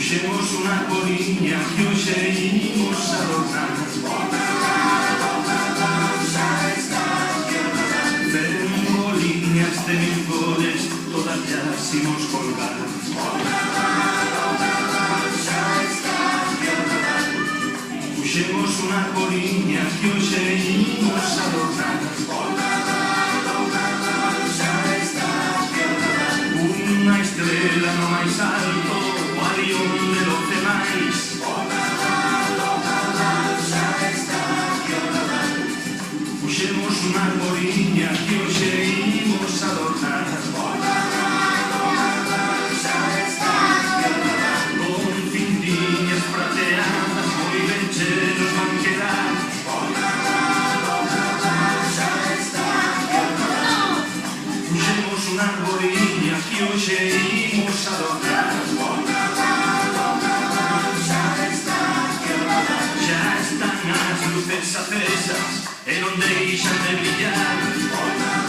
Puxemos unha coriña que hoxe imos adornar. Cen boliñas de mil cores, todas llas imos colgar. Puxemos unha coriña que hoxe imos adornar. Unha estrela no máis alto, o avión de 12 máis. Puxemos unha coriña que hoxe imos adornar. Con cintiñas prateadas, moi ben chenos van quedar. Puxemos unha coriña que hoxe imos adornar. Xa están as luces acesas e non deixan de brillar.